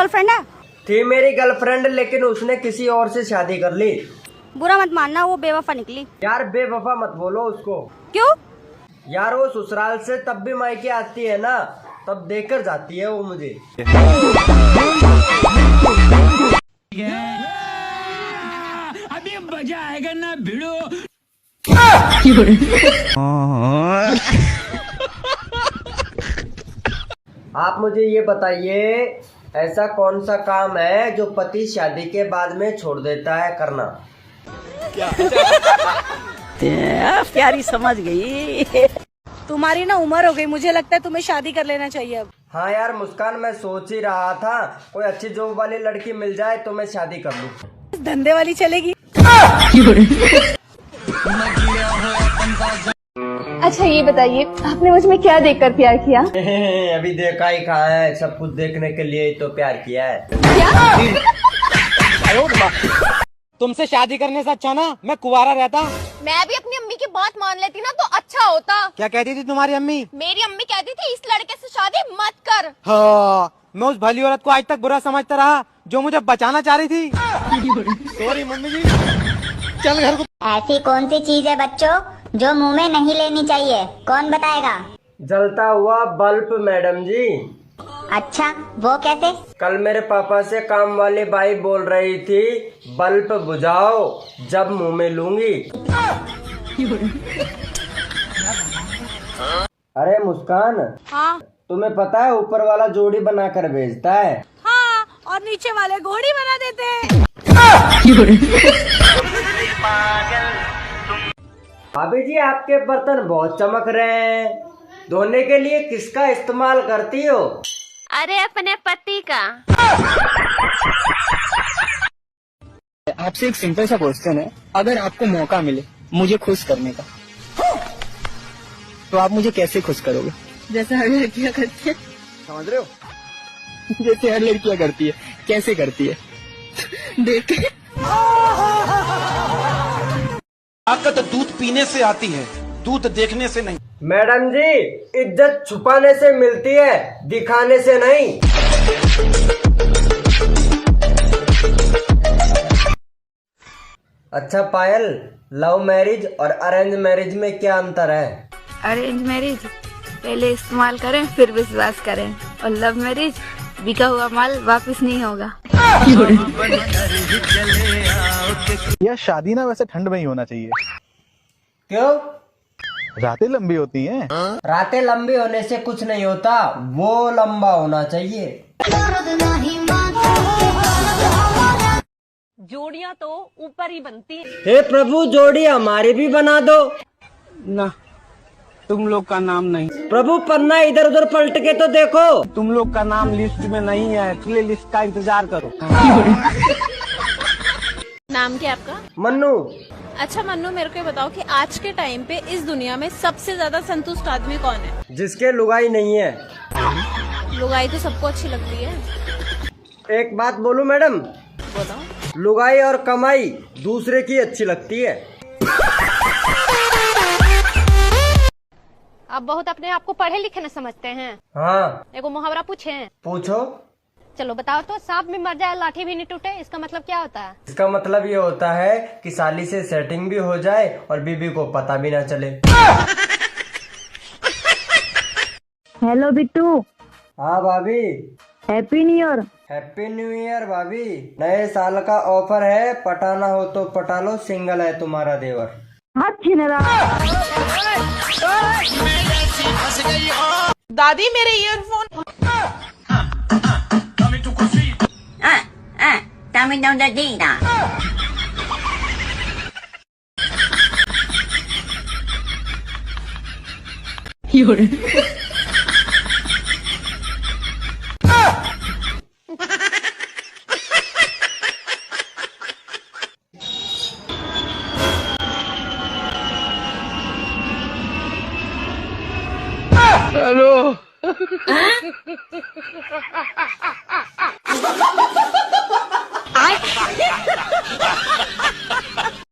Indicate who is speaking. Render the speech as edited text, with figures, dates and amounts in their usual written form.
Speaker 1: Girlfriend है?
Speaker 2: थी मेरी गर्लफ्रेंड, लेकिन उसने किसी और से शादी कर ली।
Speaker 1: बुरा मत मानना, वो बेवफा निकली।
Speaker 2: यार बेवफा मत बोलो उसको।
Speaker 1: क्यों?
Speaker 2: यार वो ससुराल से तब भी मायके आती है ना, तब देकर जाती है वो मुझे।
Speaker 3: अभी मजा आएगा ना भिड़ो।
Speaker 2: आप मुझे ये बताइए, ऐसा कौन सा काम है जो पति शादी के बाद में छोड़ देता है करना?
Speaker 4: प्यारी समझ गई।
Speaker 1: तुम्हारी ना उम्र हो गई, मुझे लगता है तुम्हें शादी कर लेना चाहिए अब।
Speaker 2: हाँ यार मुस्कान, मैं सोच ही रहा था कोई अच्छी जॉब वाली लड़की मिल जाए तो मैं शादी कर लूँ।
Speaker 1: धंधे वाली चलेगी।
Speaker 5: अच्छा ये बताइए, आपने मुझ में क्या देखकर प्यार किया?
Speaker 2: अभी देखा ही कहाँ है, सब कुछ देखने के लिए ही तो प्यार किया है।
Speaker 6: तुमसे शादी करने से अच्छा ना मैं कुंवारा रहता।
Speaker 5: मैं भी अपनी अम्मी की बात मान लेती ना तो अच्छा होता।
Speaker 6: क्या कहती थी तुम्हारी अम्मी?
Speaker 5: मेरी अम्मी कहती थी इस लड़के से शादी मत कर।
Speaker 6: हाँ, मैं उस भली औरत को आज तक बुरा समझता रहा जो मुझे बचाना चाह रही थी। सॉरी मम्मी जी, चल घर को।
Speaker 7: ऐसी कौन सी चीज है बच्चों जो मुंह में नहीं लेनी चाहिए, कौन बताएगा?
Speaker 2: जलता हुआ बल्ब मैडम जी।
Speaker 7: अच्छा वो कैसे?
Speaker 2: कल मेरे पापा से काम वाली बाई बोल रही थी, बल्ब बुझाओ जब मुंह में लूंगी। अरे मुस्कान,
Speaker 1: हाँ
Speaker 2: तुम्हें पता है ऊपर वाला जोड़ी बना कर भेजता है।
Speaker 1: हाँ, और नीचे वाले घोड़ी बना देते हैं।
Speaker 2: भाभी जी आपके बर्तन बहुत चमक रहे हैं, धोने के लिए किसका इस्तेमाल करती हो?
Speaker 5: अरे अपने पति का।
Speaker 6: आपसे एक सिंपल सा क्वेश्चन है, अगर आपको मौका मिले मुझे खुश करने का तो आप मुझे कैसे खुश करोगे?
Speaker 5: जैसे हर लड़कियां करती है।
Speaker 6: समझ रहे हो? जैसे हर लड़कियां करती है। कैसे करती है? देख के।
Speaker 8: ताकत दूध पीने से आती है, दूध देखने से नहीं।
Speaker 2: मैडम जी, इज्जत छुपाने से मिलती है, दिखाने से नहीं। अच्छा पायल, लव मैरिज और अरेंज मैरिज में क्या अंतर है?
Speaker 5: अरेंज मैरिज पहले इस्तेमाल करें फिर विश्वास करें, और लव मैरिज बिका हुआ माल वापस नहीं होगा।
Speaker 9: यार शादी ना वैसे ठंड में ही होना चाहिए।
Speaker 2: क्यों?
Speaker 9: रातें लंबी होती हैं।
Speaker 2: रातें लंबी होने से कुछ नहीं होता, वो लंबा होना चाहिए।
Speaker 4: जोड़ियां तो ऊपर ही बनती है।
Speaker 2: हे प्रभु, जोड़ी हमारी भी बना दो।
Speaker 6: ना, तुम लोग का नाम नहीं।
Speaker 2: प्रभु पन्ना इधर उधर पलट के तो देखो।
Speaker 6: तुम लोग का नाम लिस्ट में नहीं है, इसलिए लिस्ट का इंतजार करो।
Speaker 5: नाम क्या आपका?
Speaker 2: मन्नू।
Speaker 5: अच्छा मन्नू, मेरे को बताओ कि आज के टाइम पे इस दुनिया में सबसे ज्यादा संतुष्ट आदमी कौन है?
Speaker 2: जिसके लुगाई नहीं है।
Speaker 5: लुगाई तो सबको अच्छी लगती है।
Speaker 2: एक बात बोलूं मैडम?
Speaker 5: बताओ।
Speaker 2: लुगाई और कमाई दूसरे की अच्छी लगती है।
Speaker 5: आप बहुत अपने आप को पढ़े लिखे न समझते हैं।
Speaker 2: हाँ।
Speaker 5: एगो मुहावरा पूछे?
Speaker 2: पूछो।
Speaker 5: चलो बताओ तो, सांप भी मर जाए लाठी भी नहीं टूटे, इसका मतलब क्या होता है?
Speaker 2: इसका मतलब ये होता है कि साली से सेटिंग भी हो जाए और बीबी को पता भी ना चले।
Speaker 7: हेलो बिट्टू।
Speaker 2: हाँ भाभी।
Speaker 7: Happy new year.
Speaker 2: Happy new year भाभी। नए साल का ऑफर है, पटाना हो तो पटा लो, सिंगल है तुम्हारा देवर।
Speaker 7: हाथ छीन रहा।
Speaker 4: दादी मेरे ईयरफोन।
Speaker 6: हेलो।